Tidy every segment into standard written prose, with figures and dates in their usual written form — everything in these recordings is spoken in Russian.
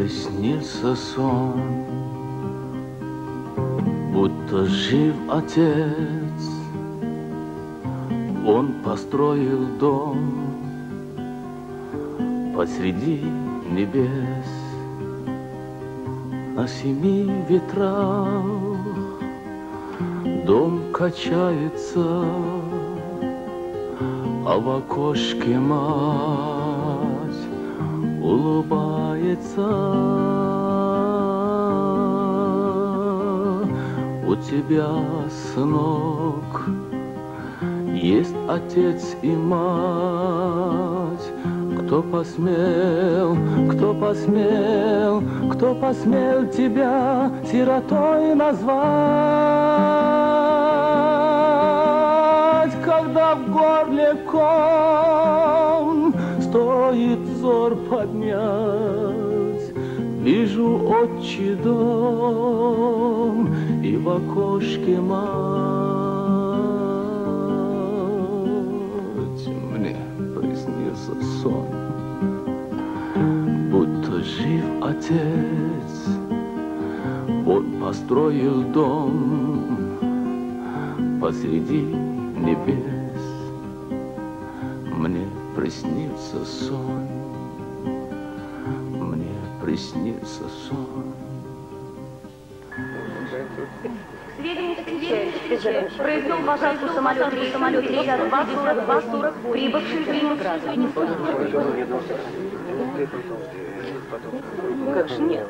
приснился сон, будто жив отец. Он построил дом посреди небес. На 7 ветрах дом качается, а в окошке мать улыбается. У тебя, сынок, есть отец и мать. Кто посмел тебя сиротой назвать? Когда в горле ком стоит взор поднять, вижу отчий дом и в окошке мать. Мне приснился сон, будто жив отец. Он построил дом посреди небес. Мне приснился сон, мне приснился сон. Произвел посадку самолет рейсом 3240, прибывший в Ленинград. Как же нет?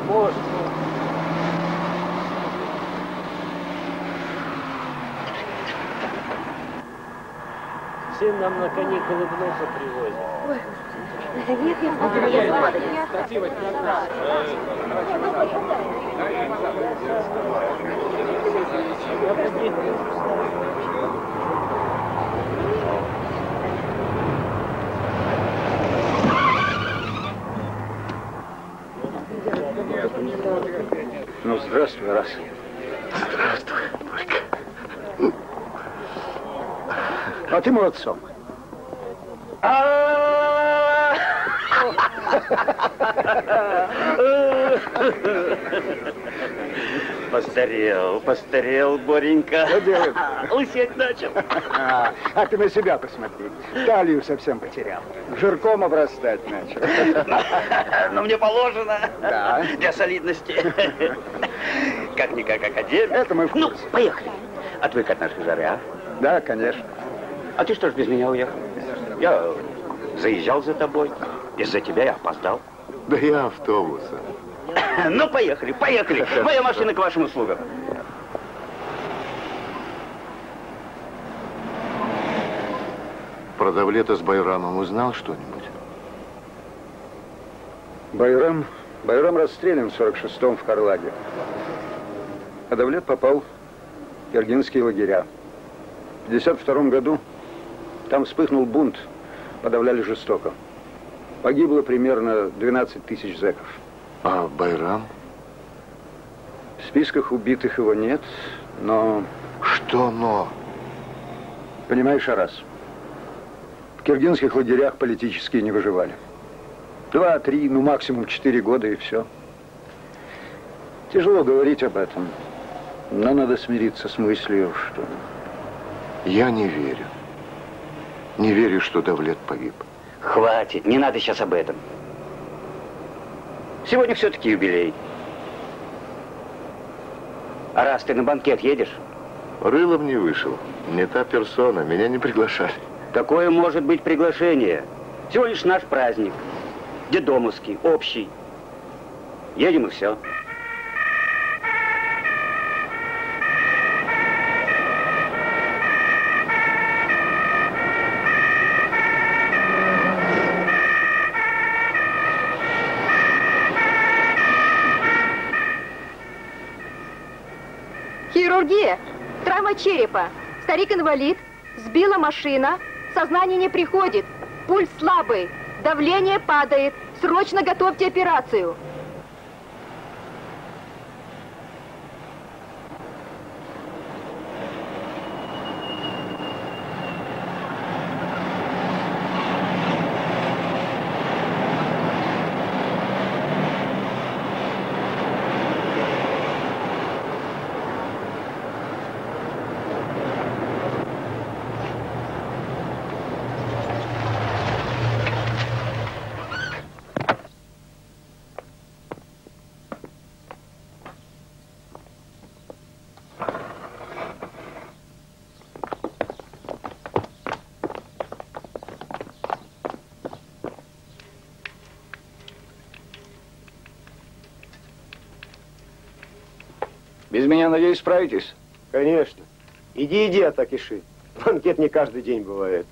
Может. Всем нам на каникулы в носа привозят. Ой, нет, я смотрю. Ну, здравствуй, раз. Здравствуй, Борька. А ты молодцом. Постарел, Боренька. Что делаешь? Лысеть начал. А ты на себя посмотри. Талию совсем потерял. Жирком обрастать начал. Но мне положено. Да. Для солидности. Как-никак академик. Это мы в курсе. Ну, поехали. Отвык от нашей жары, а? Да, конечно. А ты что ж без меня уехал? Я заезжал за тобой. Из-за тебя я опоздал. Да я автобусом. Ну, поехали. Моя машина к вашим услугам. Про Давлета с Байрамом узнал что-нибудь? Байрам расстрелян в 46-м в Карлаге. А Давлет попал в Ергинские лагеря. В 52-м году там вспыхнул бунт, подавляли жестоко. Погибло примерно 12 тысяч зэков. А Байрам? В списках убитых его нет, но... Что но? Понимаешь, Арас, в киргизских лагерях политические не выживали. 2, 3, ну максимум 4 года и все. Тяжело говорить об этом, но надо смириться с мыслью, что... Я не верю. Не верю, что Давлет погиб. Хватит, не надо сейчас об этом. Сегодня все-таки юбилей. А раз ты на банкет едешь? Рылом не вышел. Не та персона. Меня не приглашали. Такое может быть приглашение. Всего лишь наш праздник. Дедомовский, общий. Едем и все. Хирургия. Травма черепа. Старик-инвалид. Сбила машина. Сознание не приходит. Пульс слабый. Давление падает. Срочно готовьте операцию. Без меня, надеюсь, справитесь? Конечно. Иди, Атакиши. Банкет не каждый день бывает.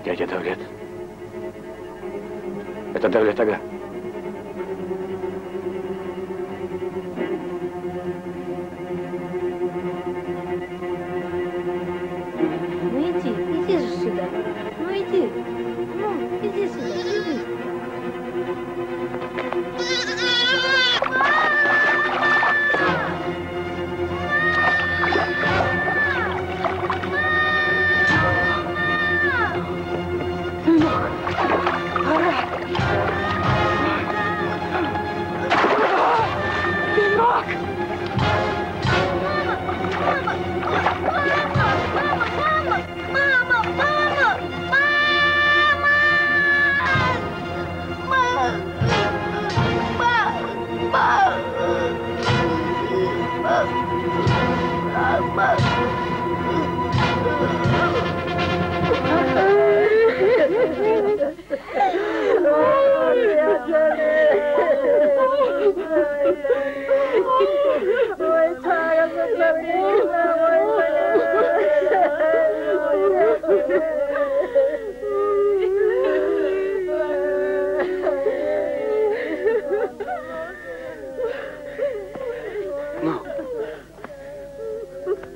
Дядя Давлет. Это Давлет Ага. Ну иди же сюда. Ну иди. Ну, иди сюда, иди.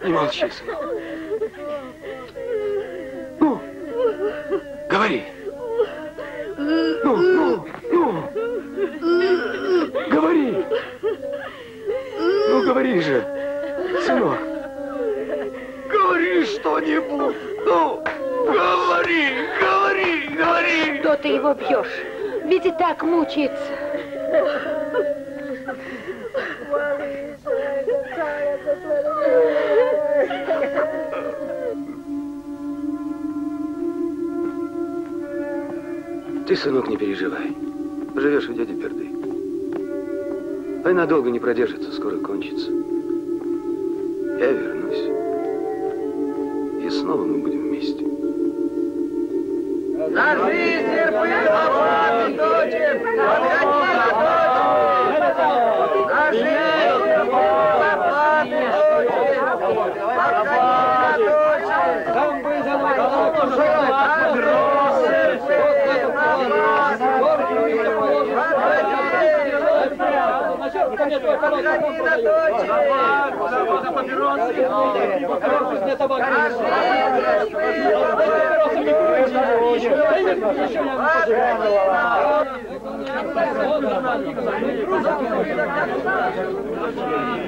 Не молчи, сынок. Ну, говори. Ну. Говори. Ну, говори же, сынок. Говори что-нибудь. Ну, говори. Что ты его бьешь? Ведь и так мучается. Ты, сынок, не переживай. Живешь у дяди Берды. Война долго не продержится, скоро кончится. Я вернусь. И снова мы будем вместе. За жизнь свободы, дочь!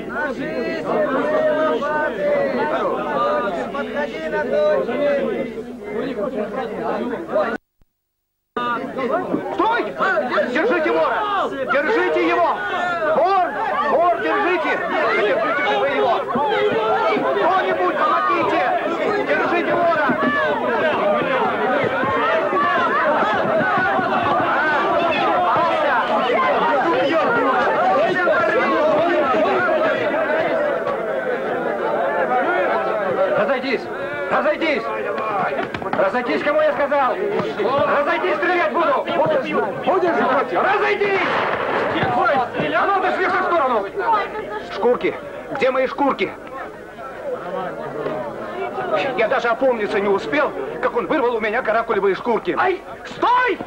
За жизнь свободы, подходи на дочь! Стой! Держите вора! Держите его! Вор, держите! Держите же вы его! Кто-нибудь помогите! Держите вора! Разойдись! Разойтись, кому я сказал! Разойтись, стрелять буду! Будешь? Разойтись! А ну, отошли в сторону! Шкурки! Где мои шкурки? Я даже опомниться не успел, как он вырвал у меня каракулевые шкурки. Ай! Стой!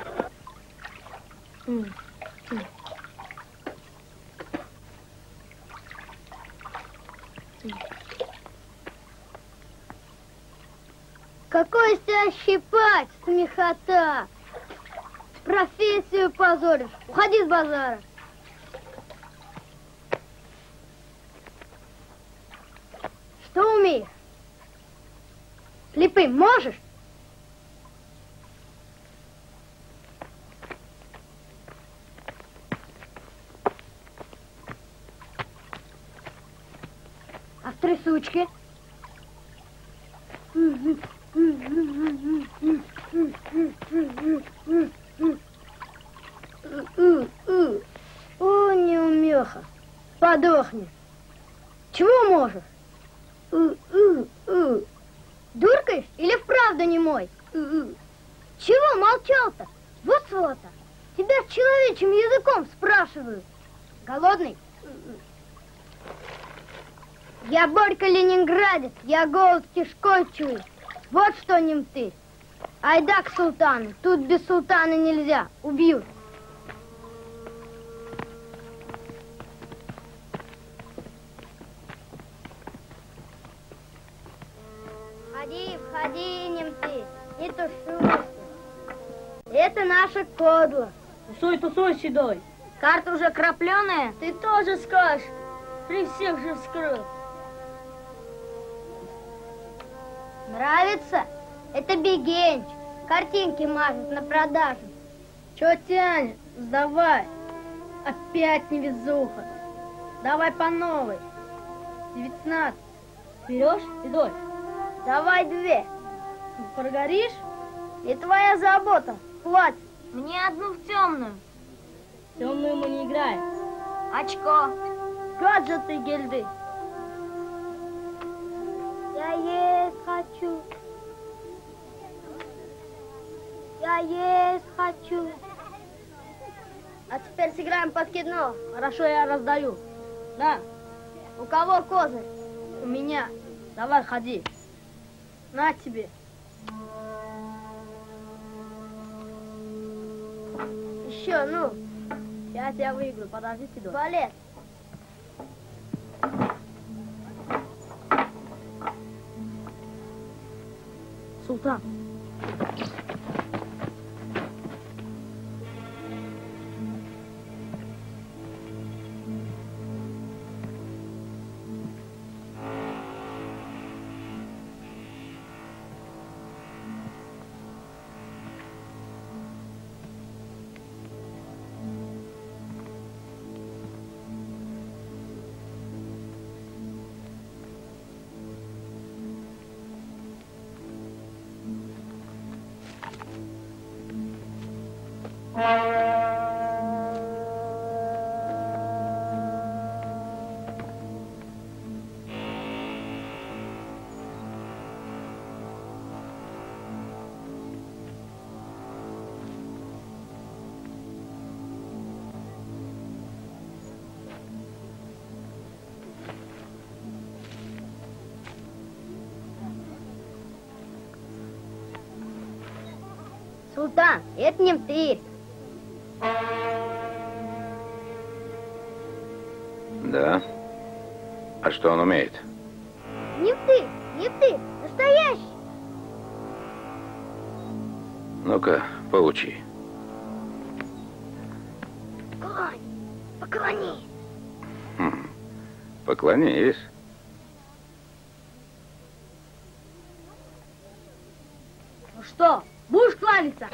Какой из тебя щипать, смехота? Профессию позоришь. Уходи с базара. Что умеешь? Слепым можешь? А в трясучке? Плохо. Подохни. Чего можешь? Дуркаешь или вправду не мой? Чего молчал-то? Вот сволота. Тебя человечьим языком спрашивают. Голодный? Я Борька Ленинградец, я голод кишкой чую. Вот что, немцы. Айда к султану. Тут без султана нельзя. Убьют. Входи, входи, немцы. Не тушуйся. Это наша кодла. Тусуй, тусуй, седой. Карта уже крапленая? Ты тоже скажешь. При всех же вскрыл. Нравится? Это Бегенч. Картинки мажет на продажу. Чё тянет? Сдавай. Опять невезуха. Давай по новой. 19. Берешь, седой? Давай 2. Прогоришь? И твоя забота. Хватит. Мне одну в темную. Темную мы не играем. Очко. Гаджеты гильды. Я есть хочу. Я есть хочу. А теперь сыграем подкидного. Хорошо, я раздаю. На. У кого козырь? У меня. Давай, ходи. На тебе. Еще, ну. Сейчас я выиграю. Подожди, седой. Валет. Султан. Султан, это не ты. Да? А что он умеет? Не ты, настоящий. Ну-ка, поучи. Поклони. Поклонись. Ну что, будешь кланяться?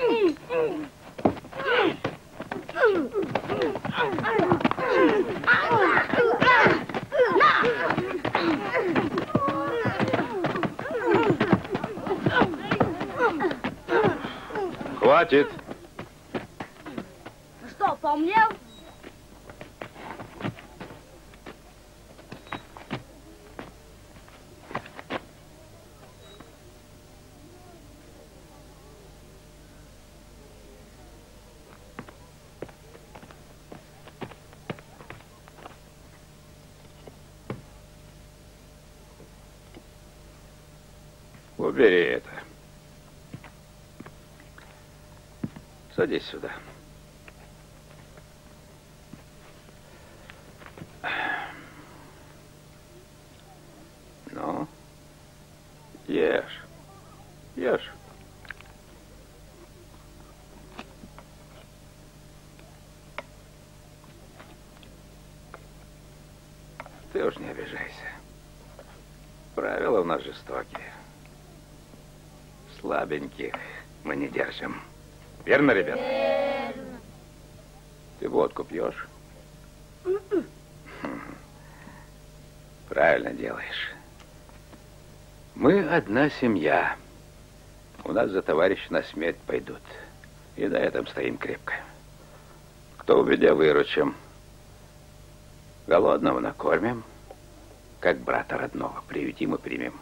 Хватит. Ну что, помнел? Убери это. Садись сюда. Ну, ешь. Ешь. Ты уж не обижайся. Правила у нас жестокие. Слабеньких мы не держим. Верно, ребята? Верно. Ты водку пьешь? Правильно делаешь. Мы одна семья. У нас за товарища на смерть пойдут. И на этом стоим крепко. Кто в беде, выручим. Голодного накормим, как брата родного, приютим и примем.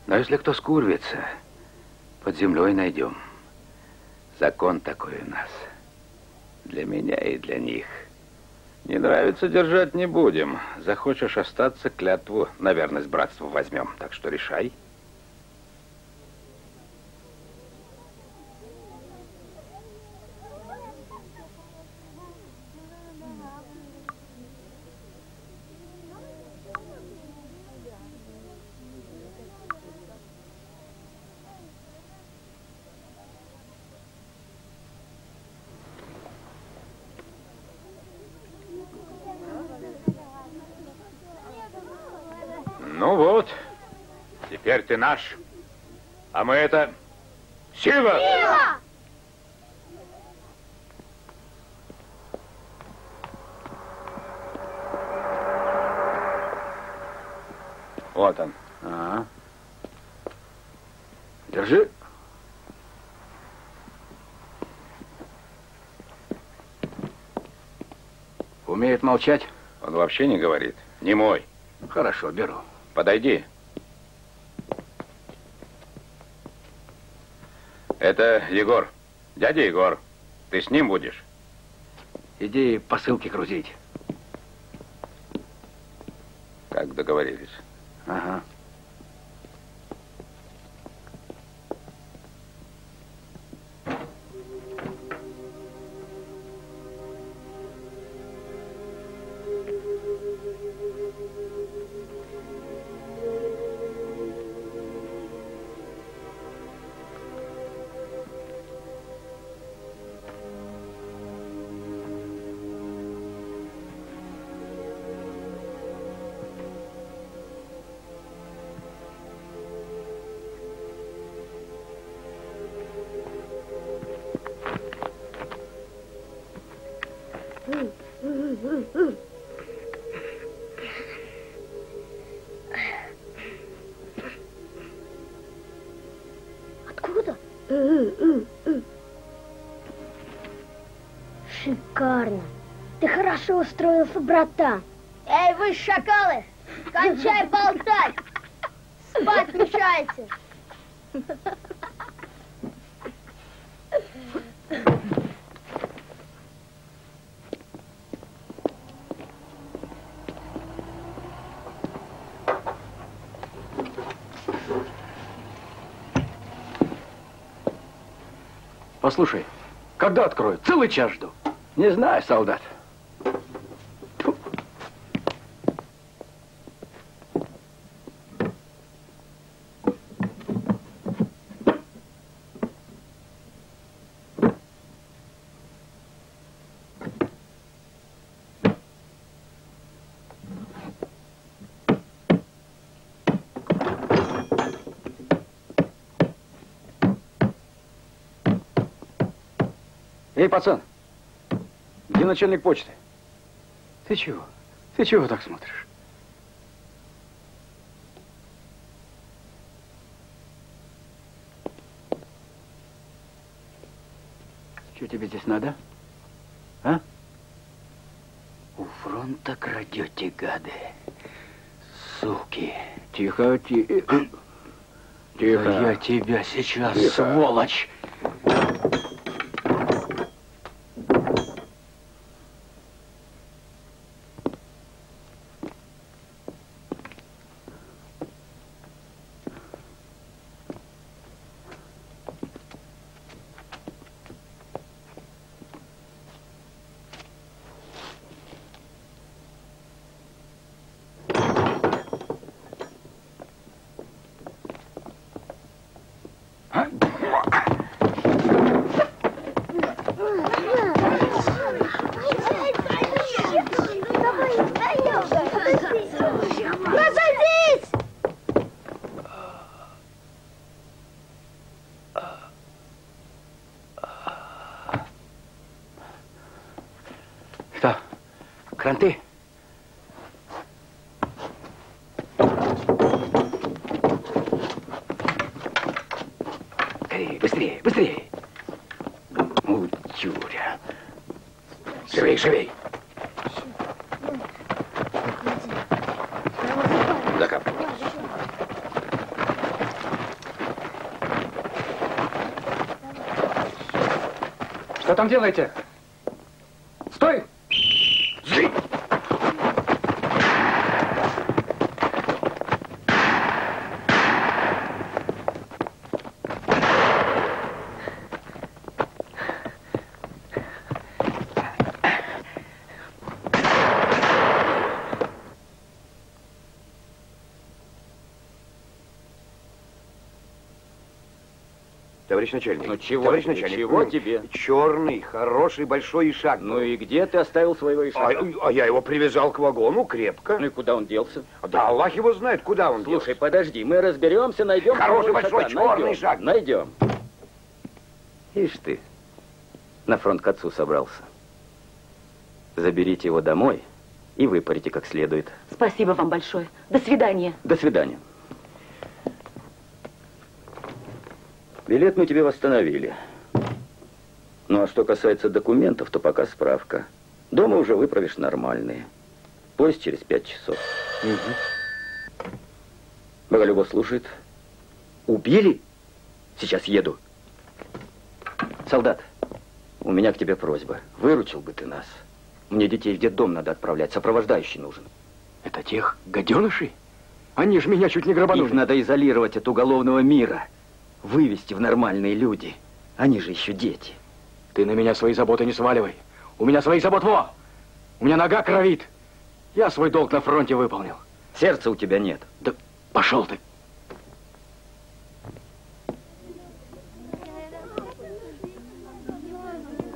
Но если кто скурвится, под землей найдем. Закон такой у нас. Для меня и для них. Не нравится, держать не будем. Захочешь остаться, клятву на верность братству возьмем. Так что решай. Ну вот, теперь ты наш. А мы это... Сила! Сила! Вот он. Ага. Держи. Умеет молчать? Он вообще не говорит. Не мой. Хорошо, беру. Подойди. Это Егор. Дядя Егор. Ты с ним будешь? Иди посылки грузить. Как договорились. Ага. Откуда? Шикарно. Ты хорошо устроился, братан. Эй, вы шакалы, кончай болтать. Спать мешаете. Послушай, когда откроют? Целый час жду. Не знаю, солдат. Тьфу. Эй, пацан, где начальник почты? Ты чего? Ты чего так смотришь? Что тебе здесь надо? А? У фронта крадете, гады. Суки. Тихо, тихо. Тихо. Да я тебя сейчас, тихо. Сволочь. Что? Кранты? Эй, быстрее, быстрее! Утюря. Живей, живей! Что там делаете? Стой! Жди! Товарищ начальник. Ну чего? Товарищ начальник. Чего тебе? Черный, хороший, большой ишак. Ну и где ты оставил своего ишака? А я его привязал к вагону крепко. Ну и куда он делся? Да Аллах его знает, куда он делся. Слушай, подожди, мы разберемся, найдем. Хороший, большой, черный ишак. Найдем. Ишь ты, на фронт к отцу собрался. Заберите его домой и выпарите как следует. Спасибо вам большое. До свидания. До свидания. Билет мы тебе восстановили. Ну а что касается документов, то пока справка. Дома уже выправишь нормальные. Поезд через 5 часов. Угу. Боголюбов слушает. Убили? Сейчас еду. Солдат, у меня к тебе просьба. Выручил бы ты нас. Мне детей в детдом надо отправлять. Сопровождающий нужен. Это тех гаденышей? Они же меня чуть не грабанули. Их надо изолировать от уголовного мира. Вывести в нормальные люди. Они же еще дети. Ты на меня свои заботы не сваливай. У меня своих забот во! У меня нога кровит. Я свой долг на фронте выполнил. Сердца у тебя нет. Да пошел ты.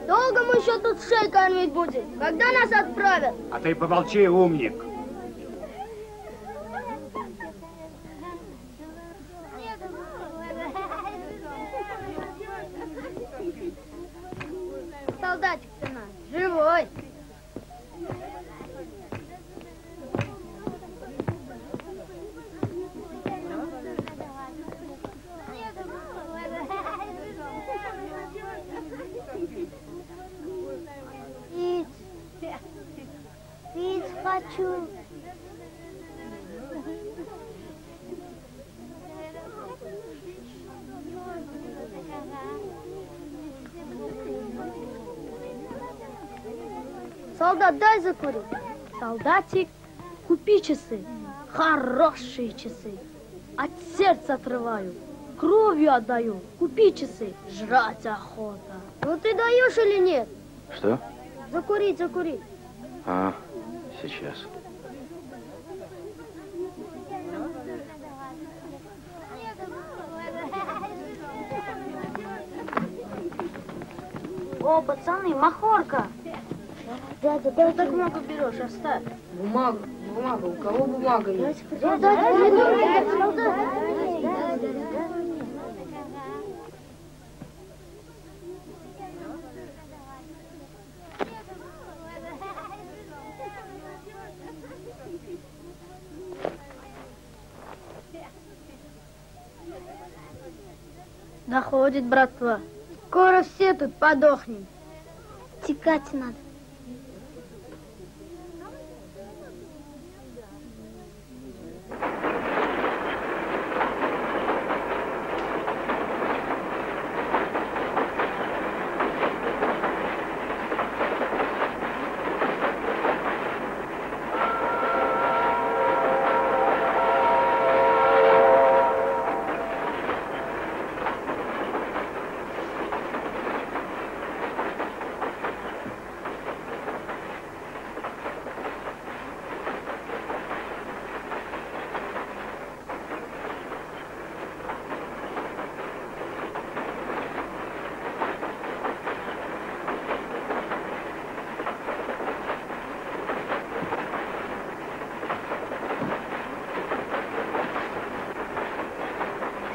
Долго мы еще тут шеи кормить будем? Когда нас отправят? А ты помолчи, умник. Солдатик-то наш, живой. Пить хочу. Солдат, дай закурить. Солдатик, купи часы. Хорошие часы. От сердца отрываю. Кровью отдаю. Купи часы. Жрать охота. Ну ты даешь или нет? Что? Закурить, закурить. А, сейчас. О, пацаны, махорка. Дядя, ты так много берешь, оставь. Бумага, бумага. У кого бумага есть? Доходит, братва. Скоро все тут подохнем. Текать надо.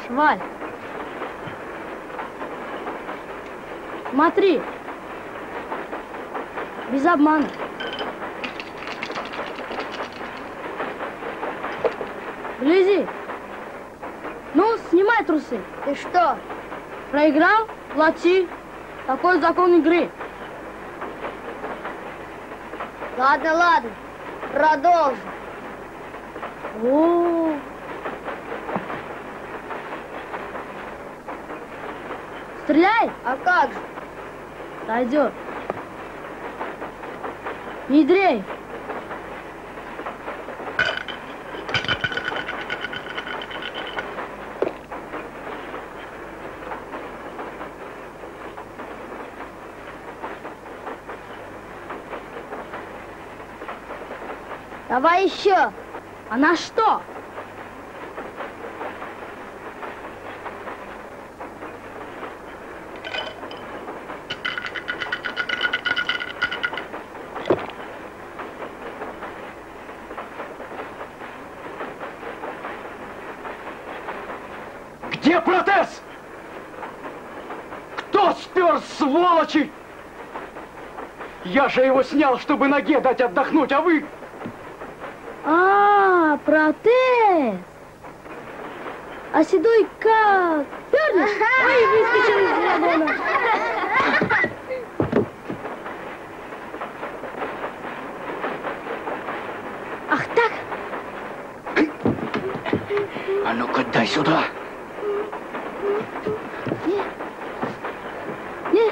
Валь, смотри, без обмана. Гляди. Ну, снимай трусы. Ты что? Проиграл? Плати. Такой закон игры. Ладно, ладно. Продолжим. О-о-о. Стреляй! А как же? Сойдет. Не дрей. Давай еще. А на что? Где протез? Кто спер, сволочи? Я же его снял, чтобы ноге дать отдохнуть, а вы... А, протез. А седой как? Пернешь? Ой, выскочил из вагона. Ах так? А ну-ка, дай сюда. Не.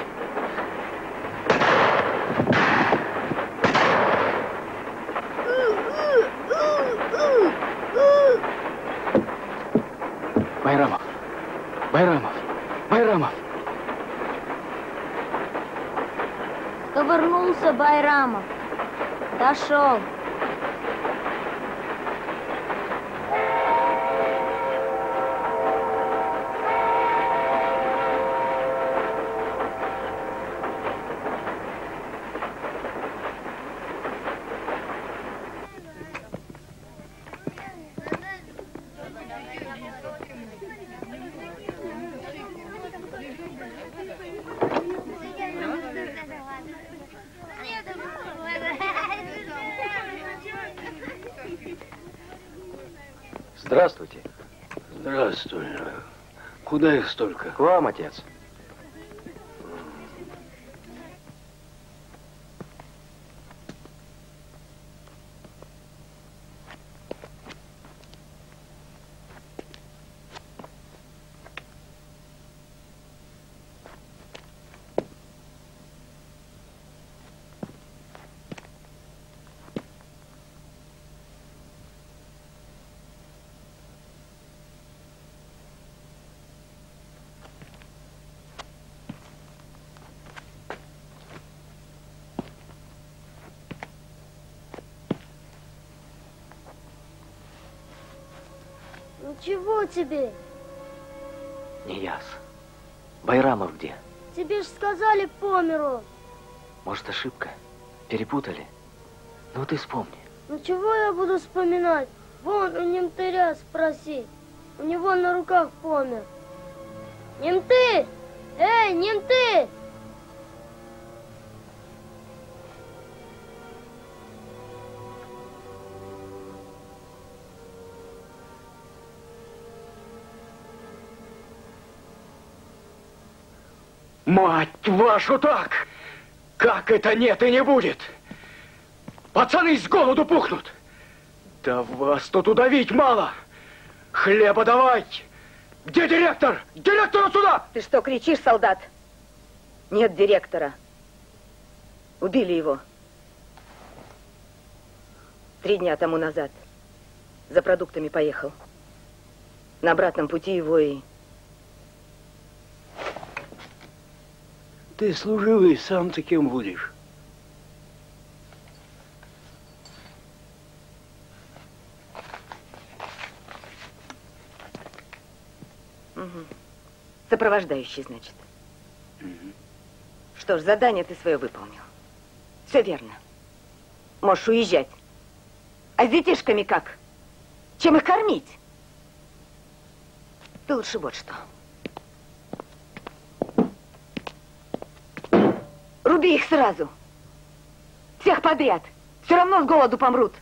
Байрамов! Байрамов! Байрамов! Ковырнулся Байрамов. Дошел. Здравствуйте. Здравствуй. Куда их столько? К вам, отец. Ну чего тебе? Не яс. Байрамов где? Тебе ж сказали, помер он. Может, ошибка? Перепутали? Ну ты вспомни. Ну чего я буду вспоминать? Вон у Немтыря спроси. У него на руках помер. Немты! Эй, Немты! Мать вашу так! Как это нет и не будет? Пацаны с голоду пухнут. Да вас тут удавить мало. Хлеба давай. Где директор? Директора сюда! Ты что, кричишь, солдат? Нет директора. Убили его. 3 дня тому назад. За продуктами поехал. На обратном пути его и... Ты служивый, сам-то кем будешь? Угу. Сопровождающий, значит. Угу. Что ж, задание ты свое выполнил. Все верно. Можешь уезжать. А с детишками как? Чем их кормить? Ты лучше вот что. Руби их сразу. Всех подряд. Все равно с голоду помрут.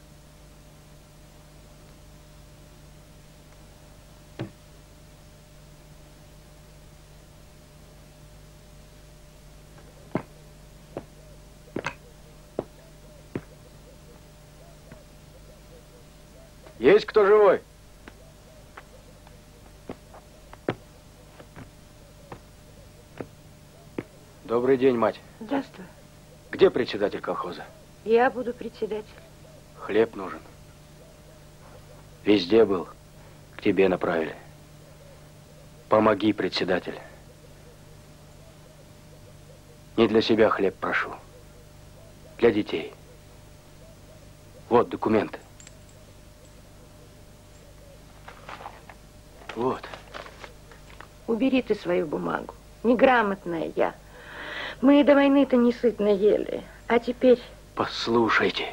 Есть кто живой? Добрый день, мать. Здравствуй. Где председатель колхоза? Я буду председатель. Хлеб нужен. Везде был. К тебе направили. Помоги, председатель. Не для себя хлеб прошу. Для детей. Вот документы. Вот. Убери ты свою бумагу. Неграмотная я. Мы до войны-то несытно ели. А теперь... Послушайте,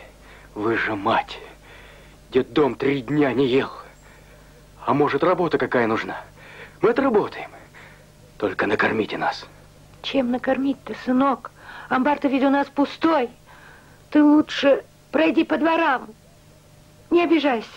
вы же мать. Детдом 3 дня не ел. А может, работа какая нужна? Мы отработаем. Только накормите нас. Чем накормить-то, сынок? Амбар-то ведь у нас пустой. Ты лучше пройди по дворам. Не обижайся.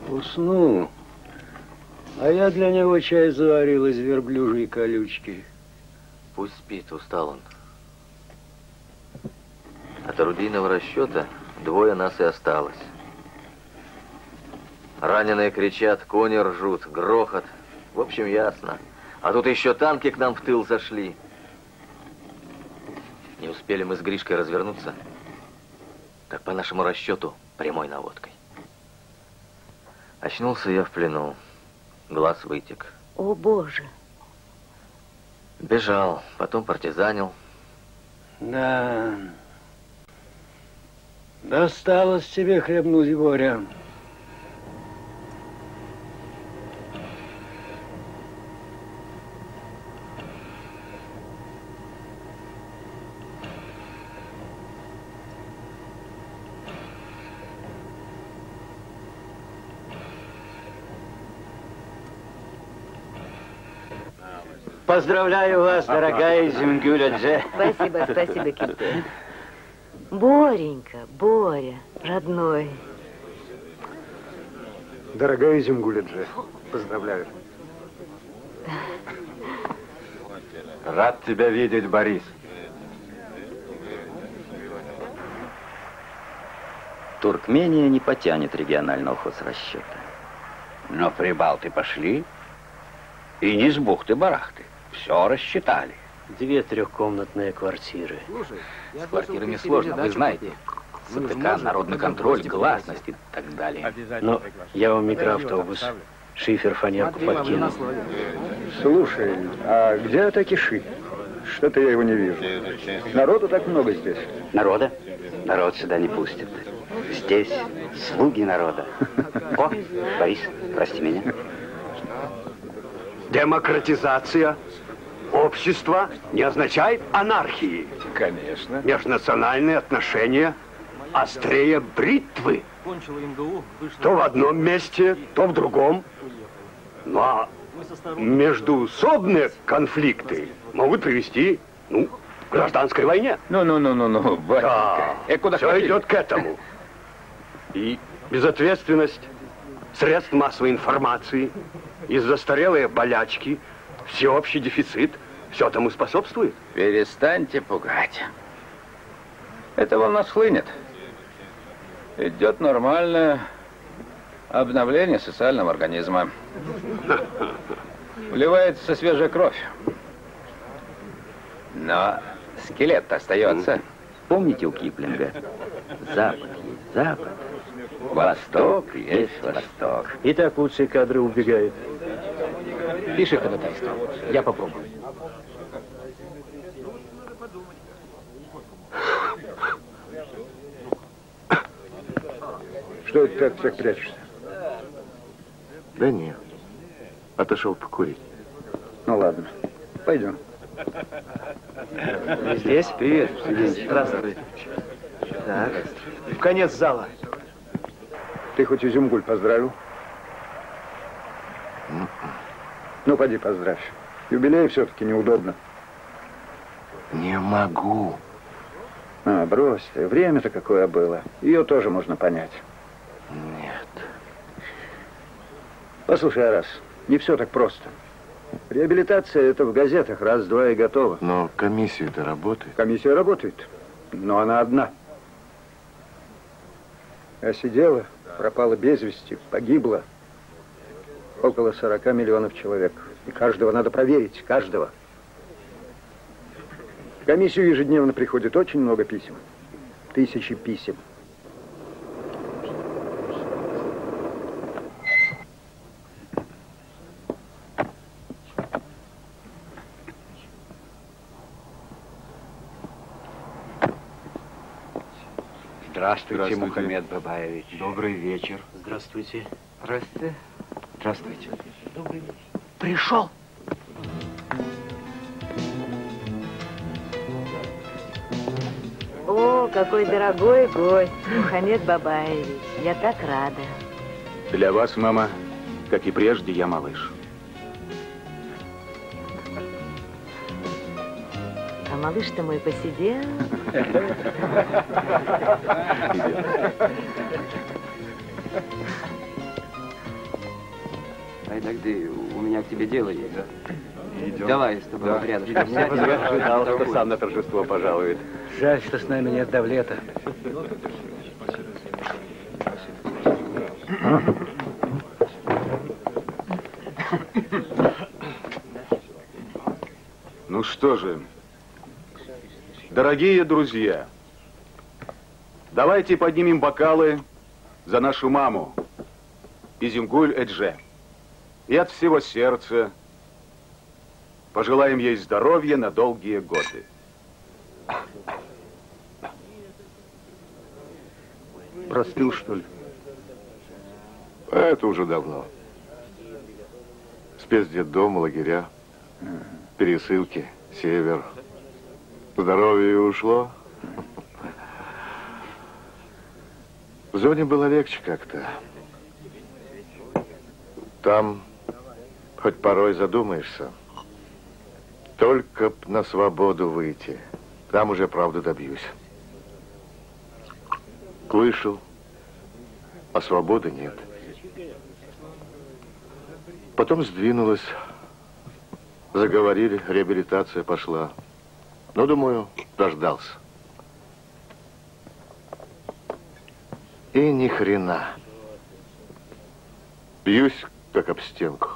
Уснул. А я для него чай заварил из верблюжьей колючки. Пусть спит, устал он. От орудийного расчета 2 нас и осталось. Раненые кричат, кони ржут, грохот. В общем, ясно. А тут еще танки к нам в тыл зашли. Не успели мы с Гришкой развернуться, как по нашему расчету прямой наводкой. Очнулся я в плену. Глаз вытек. О, Боже! Бежал, потом партизанил. Да. Досталось тебе хлебнуть горя. Поздравляю вас, дорогая Зюнгюля-Дже. Спасибо, спасибо, Кипе. Боренька, Боря, родной. Дорогая Зюнгюля-Дже, поздравляю. Рад тебя видеть, Борис. Туркмения не потянет регионального хозрасчета. Но прибалты пошли, и не с бухты-барахты. Все рассчитали. 2 трехкомнатные квартиры. С квартирами сложно, вы знаете. СТК, народный контроль, гласность и так далее. Но я вам микроавтобус. Шифер фанерку подкинул. Слушай, а где Атакиши? Что-то я его не вижу. Народу так много здесь. Народа? Народ сюда не пустит. Здесь слуги народа. О, Борис, прости меня. Демократизация общества не означает анархии. Конечно. Межнациональные отношения острее бритвы. То в одном месте, то в другом. Ну а междуусобные конфликты могут привести, к гражданской войне. Ну, батенька. Да, все идет к этому. И безответственность средств массовой информации, и застарелые болячки, всеобщий дефицит, все тому способствует. Перестаньте пугать. Это волна схлынет. Идет нормальное обновление социального организма. Вливается свежая кровь. Но скелет остается. Помните у Киплинга? Запад есть запад. Восток есть восток. И так лучшие кадры убегают. Пиши ходатайство. Я попробую. Что ты так всех прячешься? Да нет. Отошел покурить. Ну ладно, пойдем. Вы здесь? Привет, студент. Здравствуй. Так, в конец зала. Ты хоть Изюмгуль поздравил? Ну, поди поздравь. Юбилей все-таки неудобно. Не могу. А, брось ты. Время-то какое было. Ее тоже можно понять. Нет. Послушай, Арас, не все так просто. Реабилитация — это в газетах раз-два и готово. Но комиссия-то работает. Комиссия работает, но она одна. А сидела, пропала без вести, погибла около 40 миллионов человек. И каждого надо проверить, каждого. В комиссию ежедневно приходит очень много писем. 1000 писем. Здравствуйте, Мухаммед Бабаевич. Добрый вечер. Здравствуйте. Здравствуйте. Здравствуйте. Добрый вечер. Пришел. О, какой дорогой гость, Мухаммед Бабаевич. Я так рада. Для вас, мама, как и прежде, я малыш. А малыш-то мой посидел. Айдагды, у меня к тебе дело есть. Идем. Давай с тобой рядышком Я сядем. ожидал, что сам на торжество пожалует. Жаль, что с нами нет Давлета. Ну что же, дорогие друзья, давайте поднимем бокалы за нашу маму, Изюмгуль Эдже. И от всего сердца пожелаем ей здоровья на долгие годы. Простыл, что ли? Это уже давно. Спецдетдом, лагеря, пересылки, север. Здоровье ушло. В зоне было легче как-то. Там хоть порой задумаешься. Только б на свободу выйти. Там уже правду добьюсь. Вышел, а свободы нет. Потом сдвинулось. Заговорили, реабилитация пошла. Но, думаю, дождался. И ни хрена. Бьюсь, как об стенку.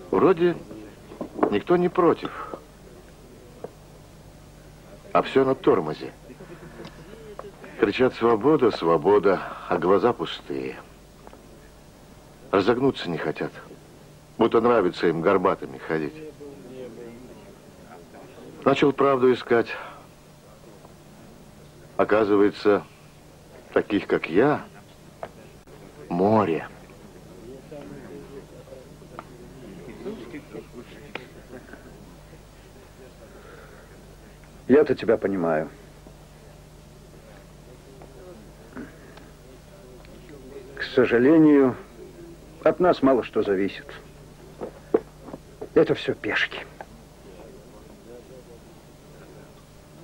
Вроде никто не против. А все на тормозе. Кричат «свобода, свобода», а глаза пустые. Разогнуться не хотят. Будто нравится им горбатыми ходить. Начал правду искать. Оказывается, таких, как я, море. Я-то тебя понимаю. К сожалению, от нас мало что зависит. Это все пешки.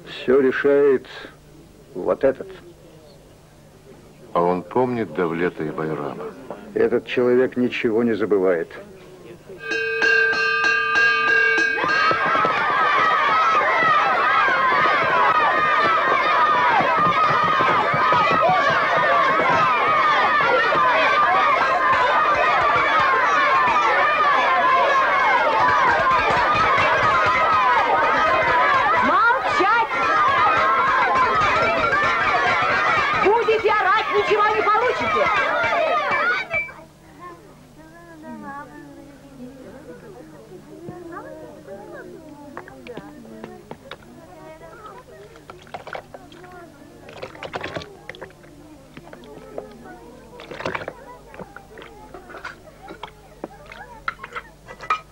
Все решает вот этот. А он помнит Давлета и Байрама. Этот человек ничего не забывает.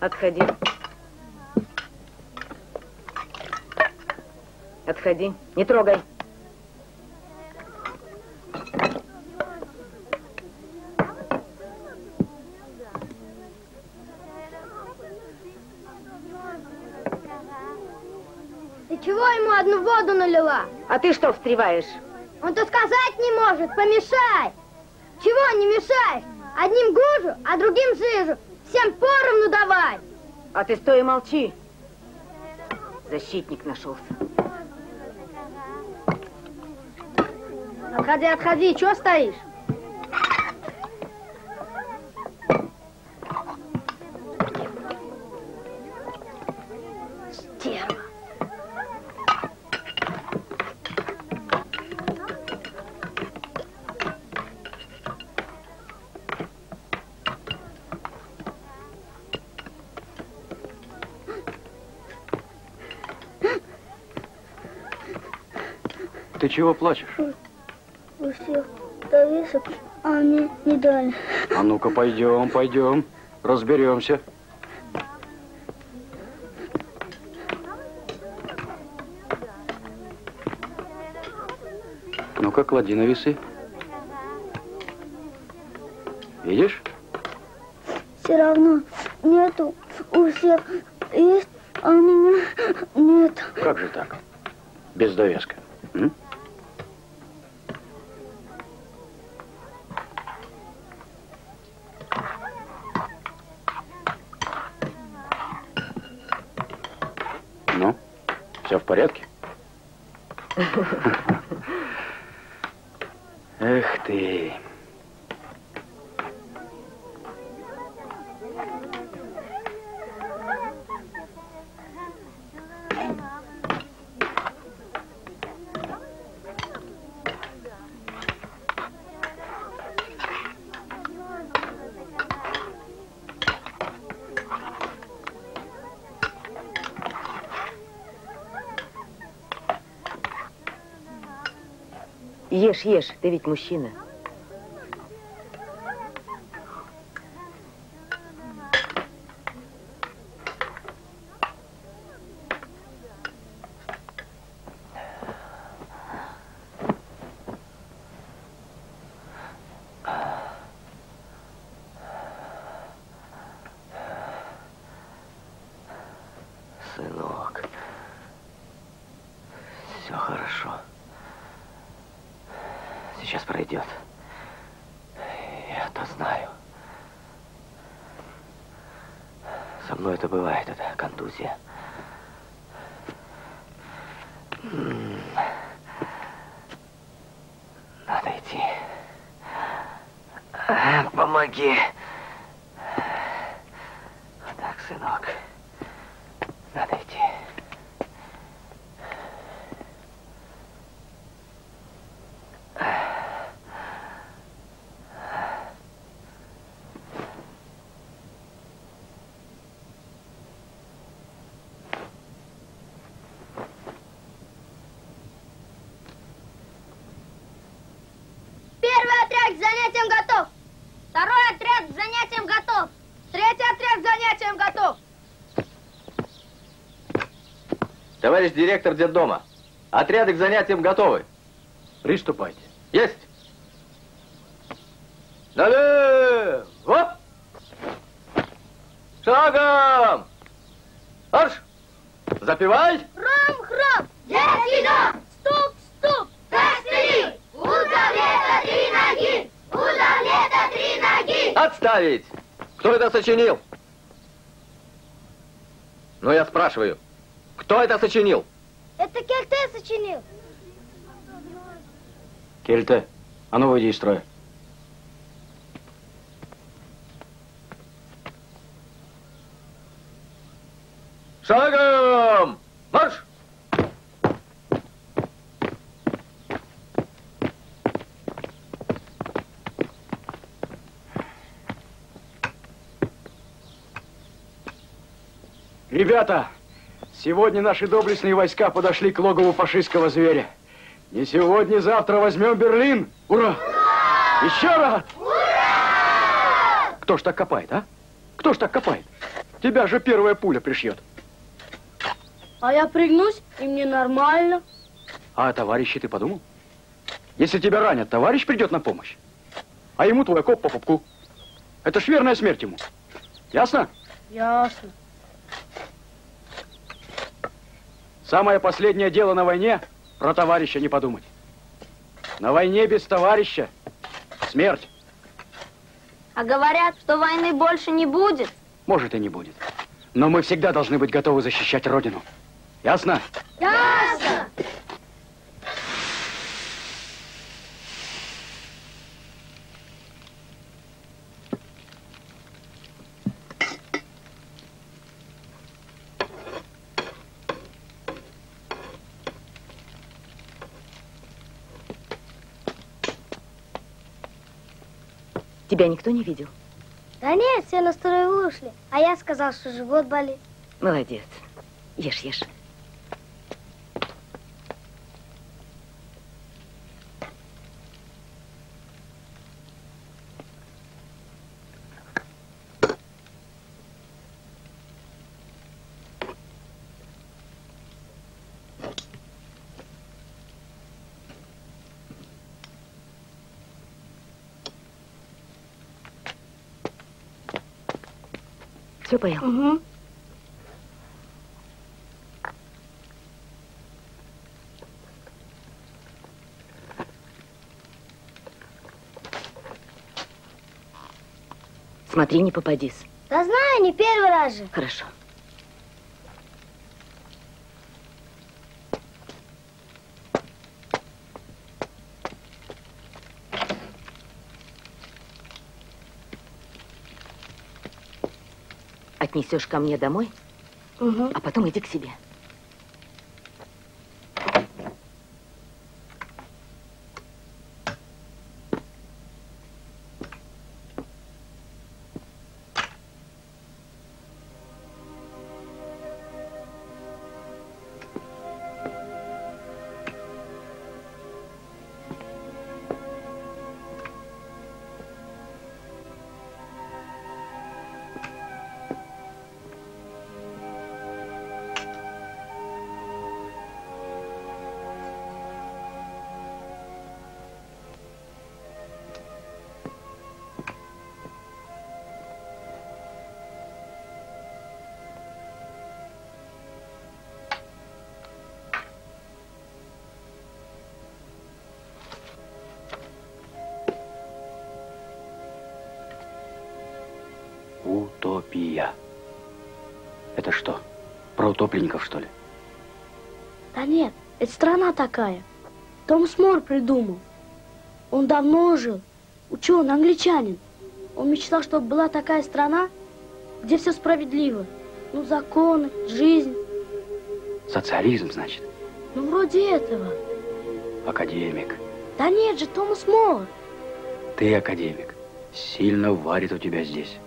Отходи. Отходи. Не трогай. Ты чего ему одну воду налила? А ты что встреваешь? Он-то сказать не может. Помешай. Чего не мешаешь? Одним гужу, а другим жижу. Всем поровну давай. А ты стой и молчи. Защитник нашелся. Отходи, отходи. Чего стоишь? Стерва. Ты чего плачешь? У всех довесок, а мне не дали. А ну-ка, пойдем, пойдем, разберемся. Ну-ка, клади на весы. Видишь? Все равно нету. У всех есть, а у меня нет. Как же так? Без довеска. М? Ну, все в порядке? Эх ты. Ешь, ешь, ты ведь мужчина. Сынок, все хорошо. Сейчас пройдет. Я-то знаю. Со мной это бывает, это контузия. Помоги. Так, сынок. Надо идти. Первый отряд к занятиям готов. Второй отряд к занятиям готов. Третий отряд к занятиям готов. Товарищ директор детдома, отряды к занятиям готовы. Приступайте. Есть. Налево! Шагом! Марш! Запевай! Хром-хром! Детский дом! Стук-стук! Костыли! У Давлета 3 ноги! У Давлета 3 ноги! Отставить! Кто это сочинил? Ну, я спрашиваю, кто это сочинил? Это Кельте сочинил. Кельте, а ну выйди из строя. Шагом! Марш! Ребята, сегодня наши доблестные войска подошли к логову фашистского зверя. Не сегодня, завтра возьмем Берлин. Ура! Ура! Еще раз! Ура! Кто ж так копает, а? Кто ж так копает? Тебя же первая пуля пришьет. А я пригнусь, и мне нормально. А о товарище ты подумал? Если тебя ранят, товарищ придет на помощь. А ему твой окоп по пупку. Это ж верная смерть ему. Ясно? Ясно. Самое последнее дело на войне — про товарища не подумать. На войне без товарища — смерть. А говорят, что войны больше не будет. Может, и не будет. Но мы всегда должны быть готовы защищать Родину. Ясно? Ясно! Тебя никто не видел? Да нет, все на строй ушли. А я сказал, что живот болит. Молодец. Ешь, ешь. Все поел? Угу. Смотри, не попадись. Да знаю, не первый раз же. Хорошо. Отнесешь ко мне домой, а потом иди к себе. Утопия. Это что, про утопленников, что ли? Да нет, это страна такая. Том Смор придумал. Он давно жил Ученый, англичанин. Он мечтал, чтобы была такая страна, где все справедливо. Ну, законы, жизнь. Социализм, значит? Ну, вроде этого. Академик. Да нет же, Томас Мор. Ты академик. Сильно варит у тебя здесь.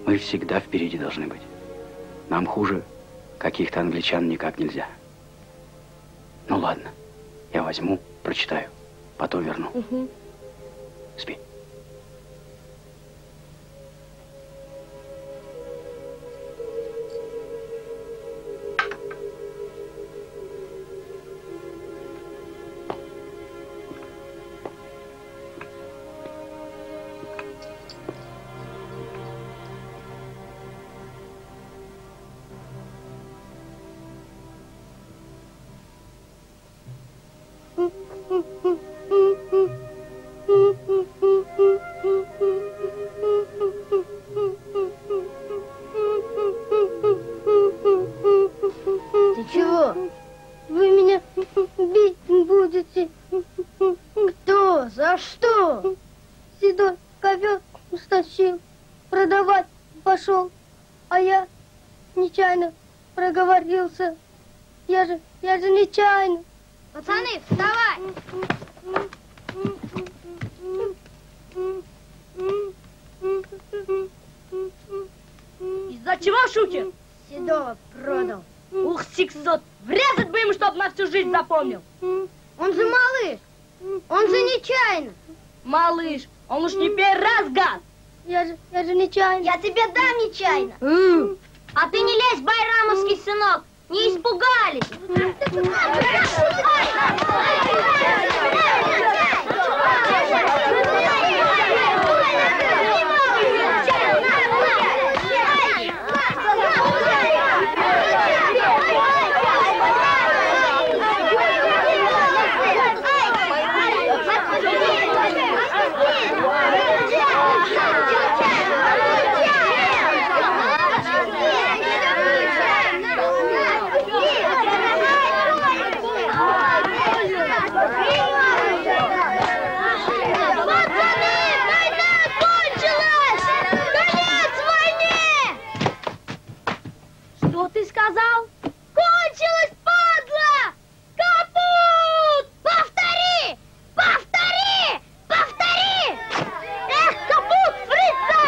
Мы всегда впереди должны быть. Нам хуже каких-то англичан никак нельзя. Ну ладно, я возьму, прочитаю, потом верну. Угу. Спи. Ты чего? Вы меня бить будете? Кто? За что? Седой ковер стащил, продавать пошел, а я нечаянно проговорился. Я же нечаянно. Пацаны, вставай! Из-за чего шутим? Седова продал. Ух, сиксот, врезать бы ему, чтоб на всю жизнь запомнил. Он же малыш, он же нечаянно. Малыш, он уж не первый раз гад. Я же нечаянно. Я тебе дам нечаянно. А ты не лезь, байрамовский сынок. Не испугались. Что ты сказал? Кончилась, падла! Капут! Повтори! Повтори! Повтори! Эх, капут, фрица!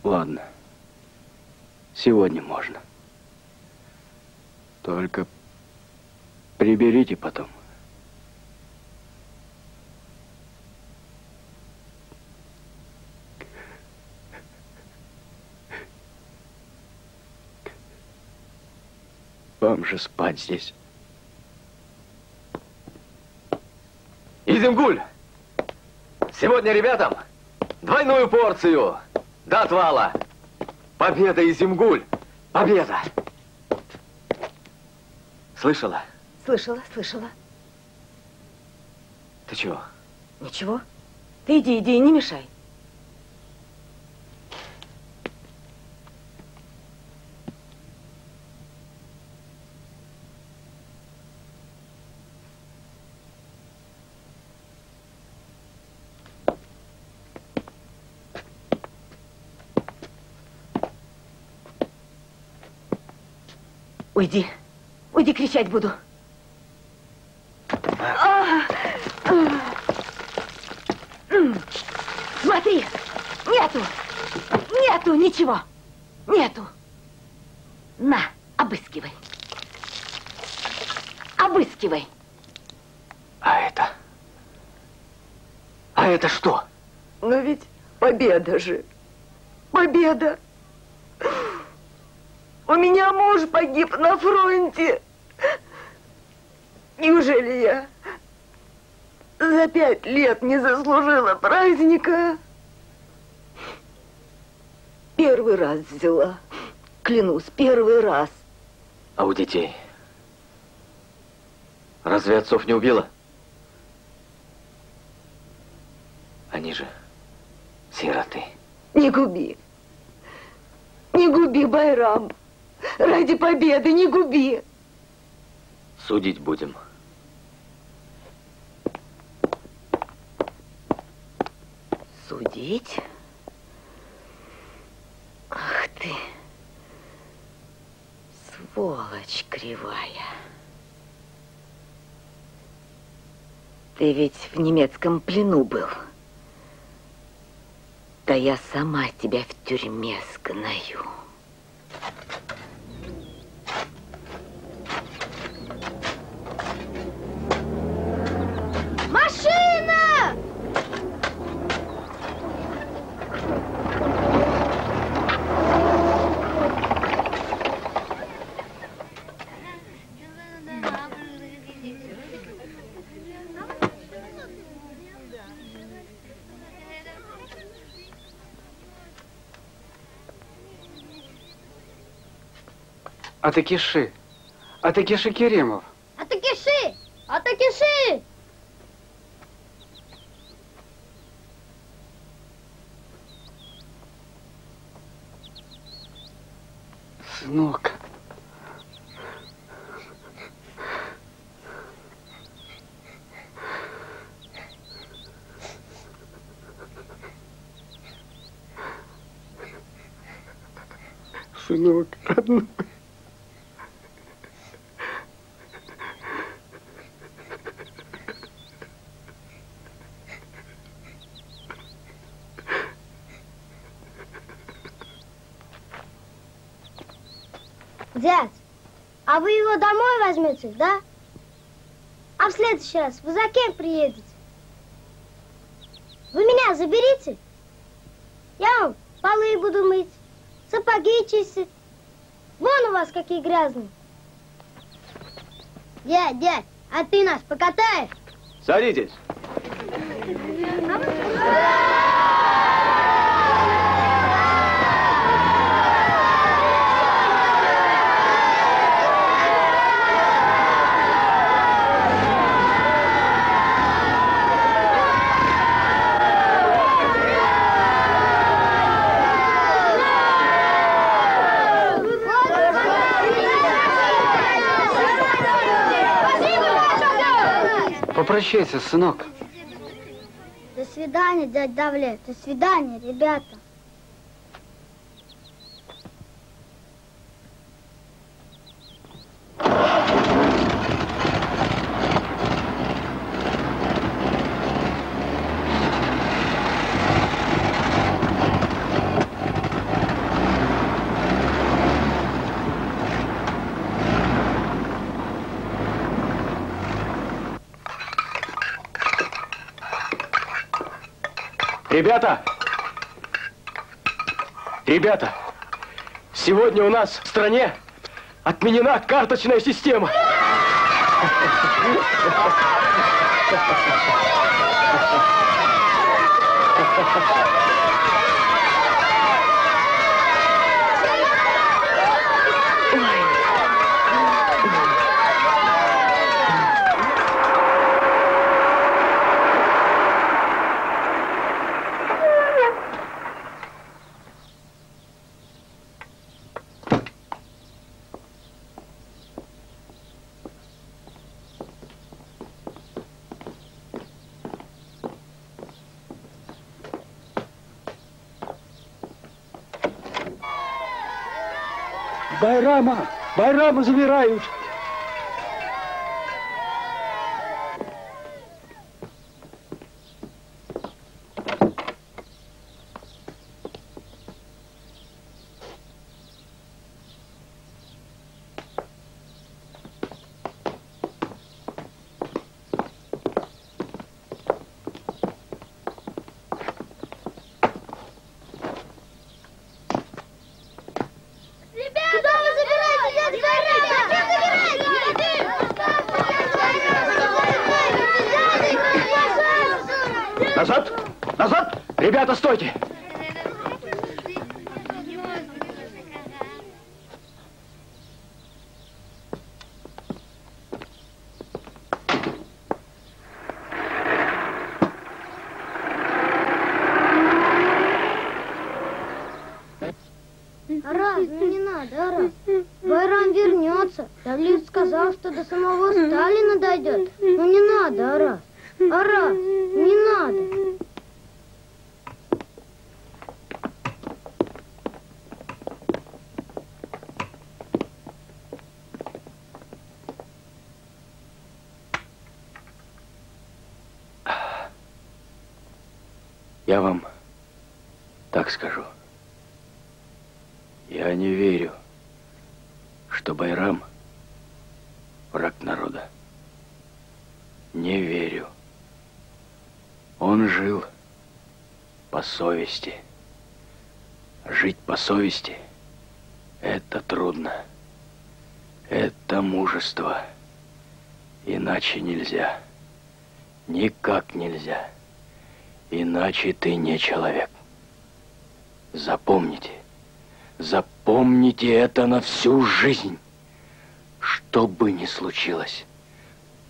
Ладно. Сегодня можно. Только приберите потом. Вам же спать здесь. Изимгуль! Сегодня ребятам двойную порцию до отвала. Победа, Изимгуль! Победа! Слышала? Слышала, слышала. Ты чего? Ничего. Ты иди, не мешай. Уйди. Уйди, кричать буду. Смотри, нету, ничего, нету. На, обыскивай. Обыскивай. А это? А это что? Но ведь победа же. Победа. У меня муж погиб на фронте. Неужели я за 5 лет не заслужила праздника? Первый раз взяла. Клянусь, первый раз. А у детей? Разве отцов не убила? Они же сироты. Не губи. Не губи, Байрам. Ради победы не губи. Судить будем. Судить? Ах ты, сволочь кривая. Ты ведь в немецком плену был. Да я сама тебя в тюрьме сгною. Машина! Атакиши. Атакиши Керимов. Атакиши! Атакиши! Сынок. Сынок, родной. Дядь, а вы его домой возьмете, да? А в следующий раз вы за кем приедете? Вы меня заберите? Я вам полы буду мыть, сапоги чистить. Вон у вас какие грязные. Дядь, а ты нас покатаешь? Садитесь. Попрощайся, сынок. До свидания, дядь Давлет. До свидания, ребята. Ребята, сегодня у нас в стране отменена карточная система. Байрама забирают. Ребята, стойте! Араз, ну не надо, Араз. Байрам вернется. Давлет сказал, что до самого Сталина дойдет. Ну не надо, Араз. Араз, не надо. Я вам так скажу. Я не верю, что Байрам враг народа. Не верю. Он жил по совести. Жить по совести – это трудно. Это мужество. Иначе нельзя. Никак нельзя. Иначе ты не человек. Запомните. Запомните это на всю жизнь. Что бы ни случилось,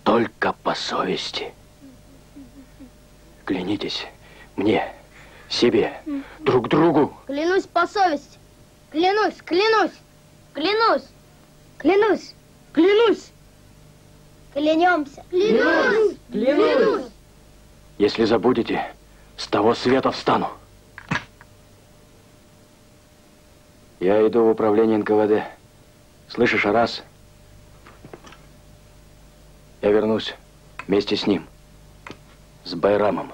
только по совести. Клянитесь мне, себе, друг другу. Клянусь по совести. Клянусь, клянусь. Клянусь. Клянусь. Клянусь. Клянемся. Клянусь. Клянусь. Если забудете, с того света встану. Я иду в управление НКВД. Слышишь, Араз? Я вернусь вместе с ним, с Байрамом.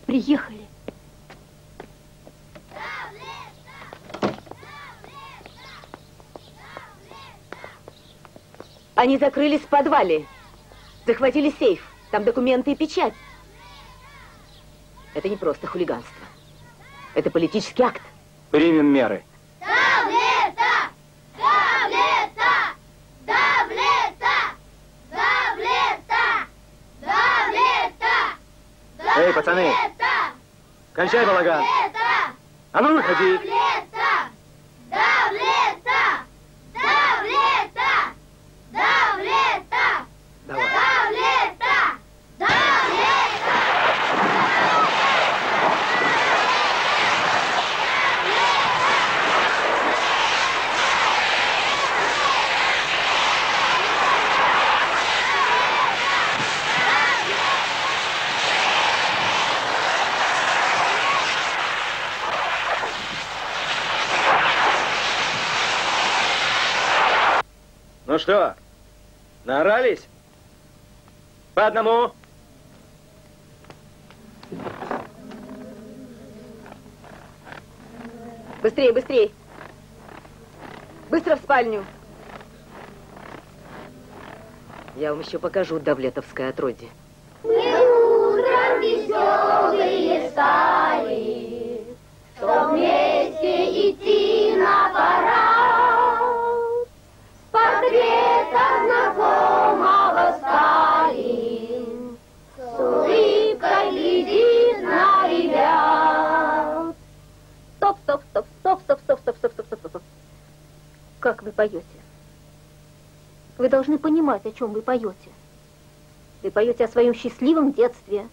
Приехали. Они закрылись в подвале. Захватили сейф. Там документы и печать. Это не просто хулиганство. Это политический акт. Примем меры. Давлета! Давлета! Давлета! Давлета! Давлета! Эй, пацаны! Кончай балаган! А ну выходи! Давлета! Давлета! Давлета! Давлета! Давай. Давлета! Давлета! Ну что, наорались? По одному. Быстрее, быстрее. Быстро в спальню. Я вам еще покажу давлетовское отродье. Мы утром веселые стали, что вместе идти на парад. Портрета знакомого Сталин с улыбкой глядит на ребят. Стоп, стоп, стоп, стоп, стоп, стоп, стоп, стоп, стоп, стоп, стоп. Как вы поете? Вы должны понимать, о чем вы поете. Вы поете о своем счастливом детстве.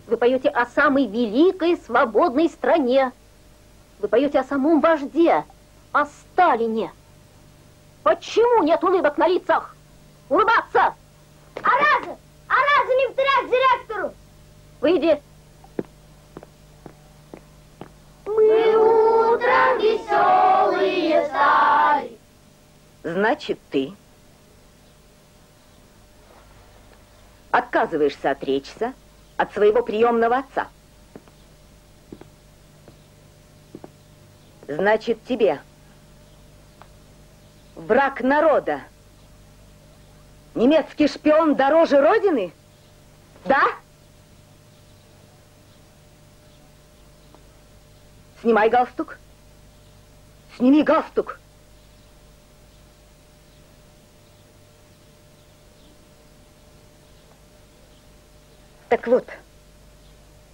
Вы поете о самой великой свободной стране. Вы поете о самом вожде, о Сталине. Почему нет улыбок на лицах? Улыбаться! Араза! Араза, не повторяй к директору! Выйди! Мы утром веселые стали. Значит, ты отказываешься отречься от своего приемного отца. Значит, тебе враг народа, немецкий шпион дороже Родины? Да? Снимай галстук. Сними галстук. Так вот,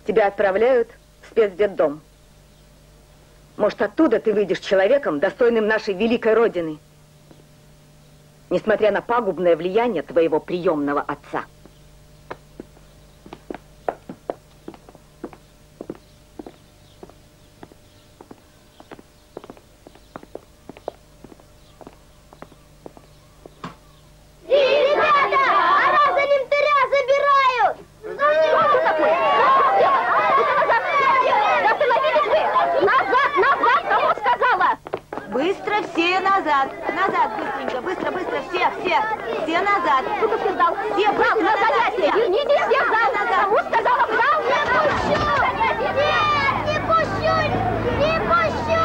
тебя отправляют в спецдетдом. Может, оттуда ты выйдешь человеком, достойным нашей великой Родины, несмотря на пагубное влияние твоего приемного отца. Быстро все назад. Назад, быстренько. Быстро, быстро. Все назад. Все быстро назад. Верните всех назад. Кому сказала правду? Не пущу! Не пущу! Не пущу!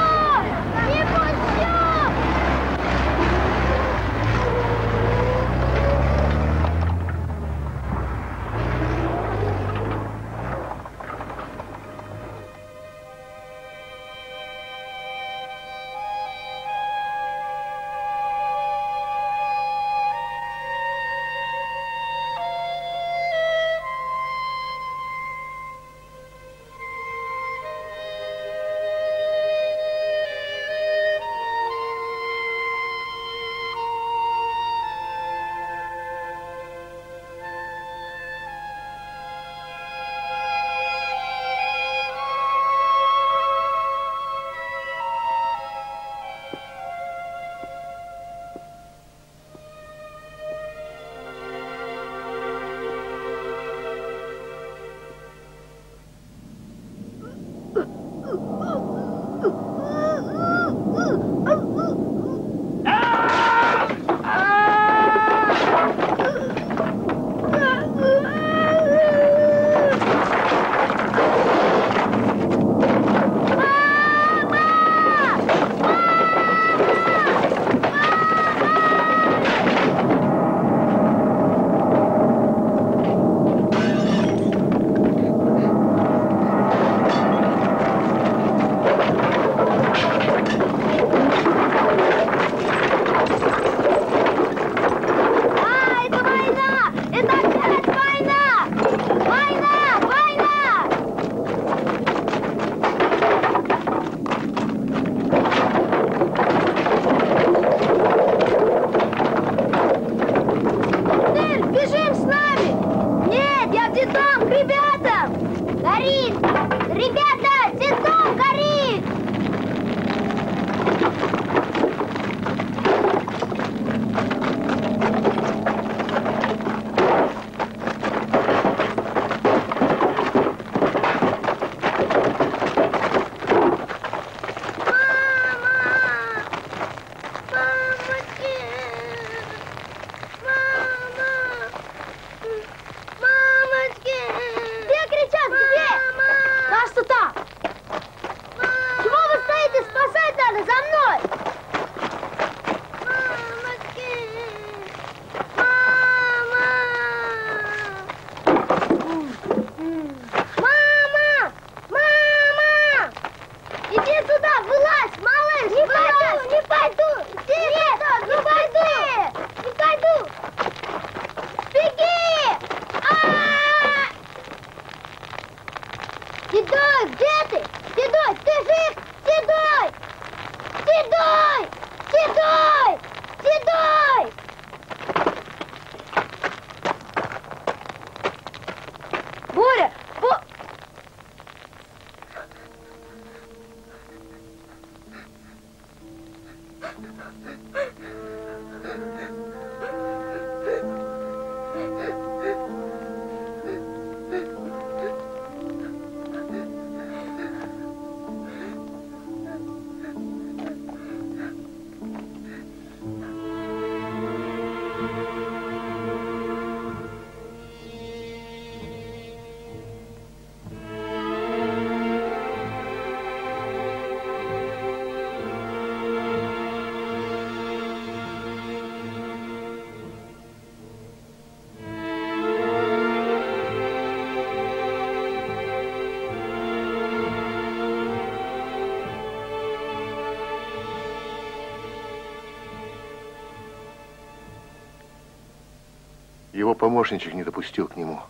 помощничек не допустил к нему.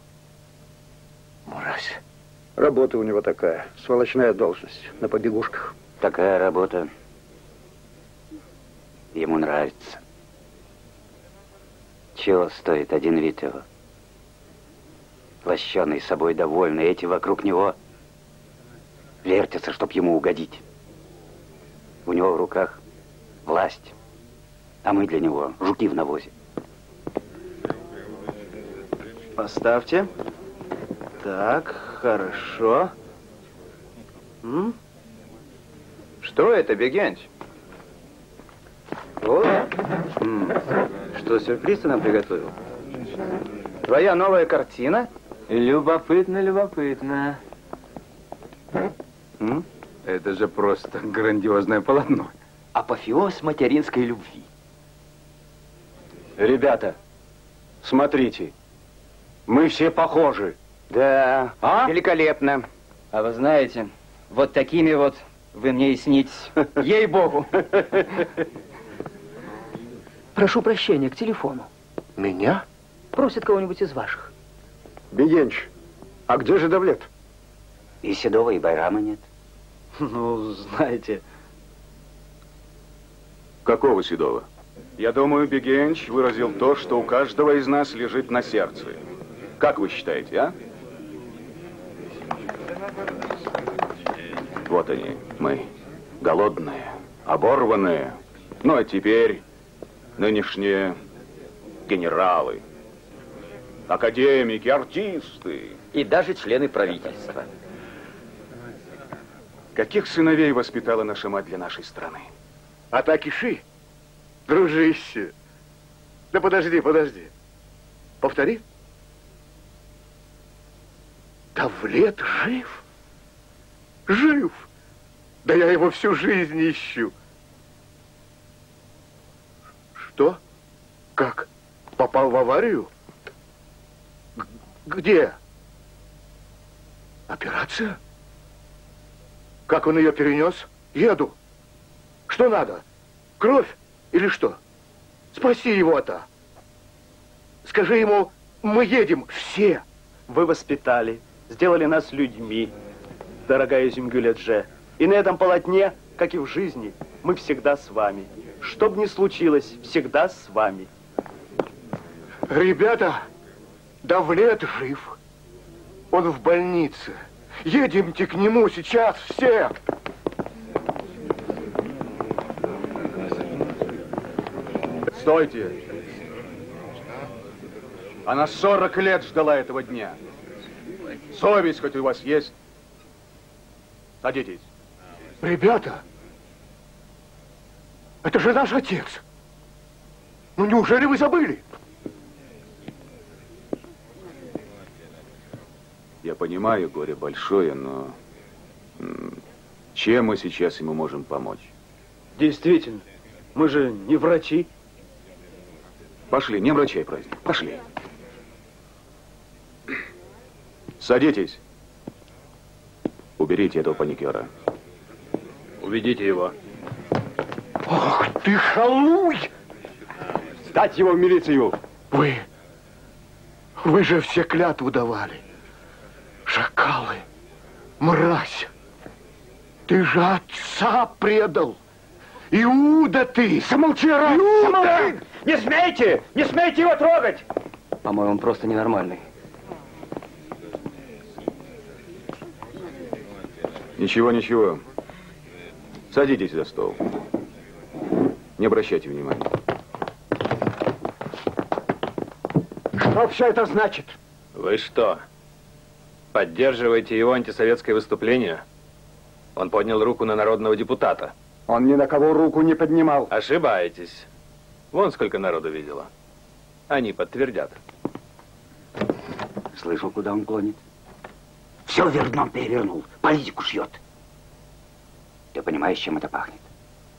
Мразь. Работа у него такая, сволочная должность, на побегушках. Такая работа ему нравится. Чего стоит один вид его? Лощеный, собой довольный, эти вокруг него вертятся, чтоб ему угодить. У него в руках власть, а мы для него жуки в навозе. Поставьте. Так, хорошо. Что это, Бегенть? Вот. Что, сюрприз ты нам приготовил? Твоя новая картина? Любопытно, любопытно. Это же просто грандиозное полотно. Апофеоз материнской любви. Ребята, смотрите. Мы все похожи. Да, великолепно. А вы знаете, вот такими вот вы мне и снитесь. Ей-богу. Прошу прощения, к телефону. Меня? Просит кого-нибудь из ваших. Бегенч, а где же Давлет? И Седова, и Байрама нет. Ну, знаете... Какого Седова? Я думаю, Бегенч выразил то, что у каждого из нас лежит на сердце. Как вы считаете, а? Вот они, мы, голодные, оборванные. Ну, а теперь нынешние генералы, академики, артисты. И даже члены правительства. Каких сыновей воспитала наша мать для нашей страны? А так иши, дружище. Да подожди. Повтори. Давлет жив? Жив? Да я его всю жизнь ищу. Что? Как? Попал в аварию? Где? Операция? Как он ее перенес? Еду. Что надо? Кровь или что? Спаси его-то. Скажи ему, мы едем все. Вы воспитали, сделали нас людьми, дорогая Изюмгюль-Эдже. И на этом полотне, как и в жизни, мы всегда с вами. Что бы ни случилось, всегда с вами. Ребята, Давлет жив. Он в больнице. Едемте к нему сейчас все. Стойте! Она 40 лет ждала этого дня. Совесть хоть у вас есть? Садитесь. Ребята, это же наш отец. Ну неужели вы забыли? Я понимаю, горе большое, но чем мы сейчас ему можем помочь? Действительно, мы же не врачи. Пошли, не омрачай праздник, пошли. Садитесь. Уберите этого паникера. Уведите его. Ох ты, халуй! Сдать его в милицию! Вы же все клятву давали. Шакалы, мразь, ты же отца предал. Иуда ты! Замолчи, раб! Иуда! Не смейте! Не смейте его трогать! По-моему, он просто ненормальный. Ничего, ничего. Садитесь за стол. Не обращайте внимания. Что все это значит? Вы что, поддерживаете его антисоветское выступление? Он поднял руку на народного депутата. Он ни на кого руку не поднимал. Ошибаетесь. Вон сколько народу видело. Они подтвердят. Слышал, куда он клонит? Все вверх дном перевернул. Политику шьет. Ты понимаешь, чем это пахнет?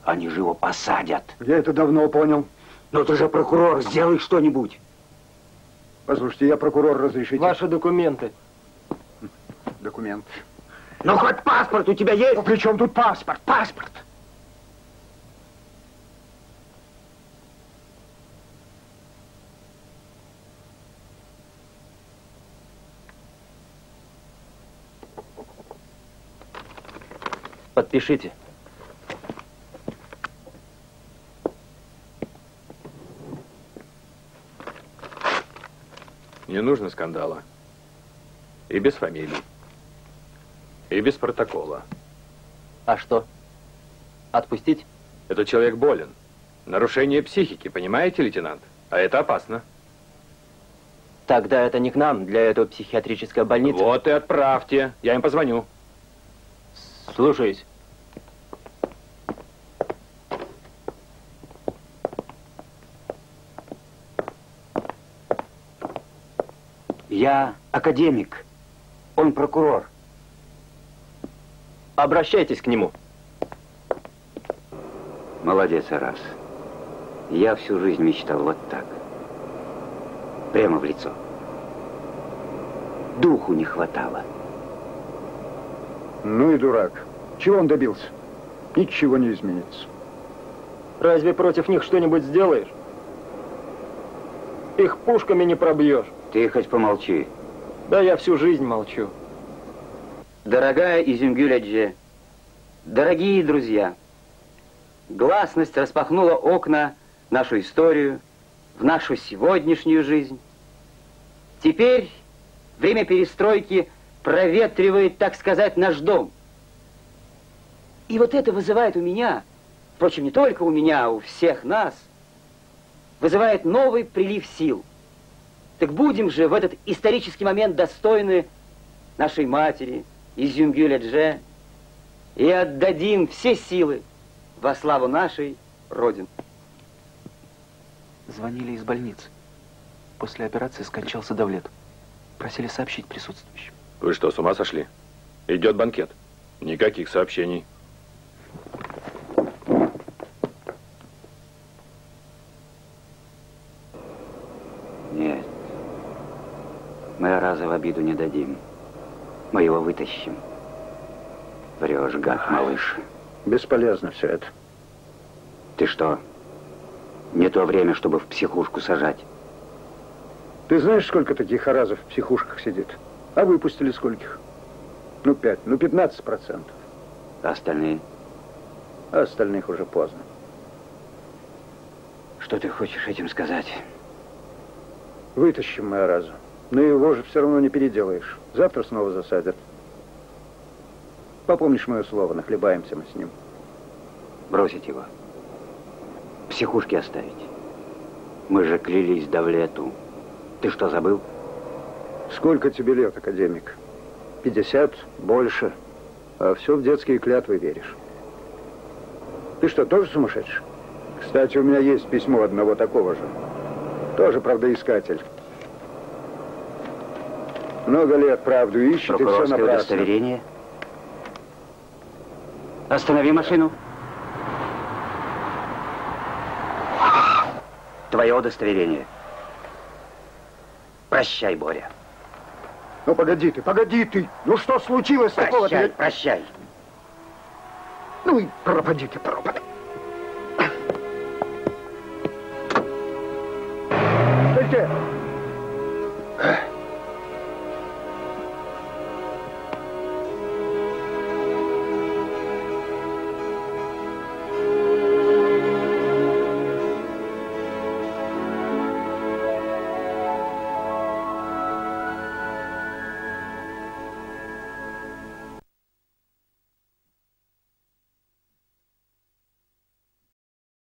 Они же его посадят. Я это давно понял. Ну ты же прокурор, сделай что-нибудь. Послушайте, я прокурор, разрешите? Ваши документы. Документ. Ну хоть паспорт у тебя есть? Ну при чем тут паспорт? Паспорт. подпишите. Не нужно скандала. И без фамилий. И без протокола. А что? Отпустить? Этот человек болен. Нарушение психики, понимаете, лейтенант? А это опасно. Тогда это не к нам, для этого психиатрическая больница. Вот и отправьте. Я им позвоню. Слушаюсь. Я академик. Он прокурор. Обращайтесь к нему. Молодец, Арас. Я всю жизнь мечтал вот так. Прямо в лицо. Духу не хватало. Ну и дурак. Чего он добился? Ничего не изменится. Разве против них что-нибудь сделаешь? Их пушками не пробьешь. Ты хоть помолчи. Да я всю жизнь молчу. Дорогая Изюмгюль Эдже, дорогие друзья, гласность распахнула окна в нашу историю, в нашу сегодняшнюю жизнь. Теперь время перестройки проветривает, так сказать, наш дом. И вот это вызывает у меня, впрочем, не только у меня, а у всех нас, вызывает новый прилив сил. Так будем же в этот исторический момент достойны нашей матери, Изюмгюль Эдже, и отдадим все силы во славу нашей Родины. Звонили из больницы. После операции скончался Давлет. Просили сообщить присутствующим. Вы что, с ума сошли? Идет банкет. Никаких сообщений. Нет. Мы Араза в обиду не дадим. Мы его вытащим. Врешь, гад, малыш. Бесполезно все это. Ты что? Не то время, чтобы в психушку сажать. Ты знаешь, сколько таких Аразов в психушках сидит? А выпустили скольких? Ну, 5, ну, 15%. А остальные? А остальных уже поздно. Что ты хочешь этим сказать? Вытащим мы Араза. Но его же все равно не переделаешь. Завтра снова засадят. Попомнишь мое слово, нахлебаемся мы с ним. Бросить его. В психушке оставить. Мы же клялись Давлету. Ты что, забыл? Сколько тебе лет, академик? 50? Больше. А все в детские клятвы веришь. Ты что, тоже сумасшедший? Кстати, у меня есть письмо одного такого же. Тоже правдоискатель. Много лет правду ищет, и все напрасно. Удостоверение. Останови машину. Твое удостоверение. Прощай, Боря. Ну, погоди ты. Ну, что случилось такого? Прощай. Ну и пропади ты, пропади. Стойте!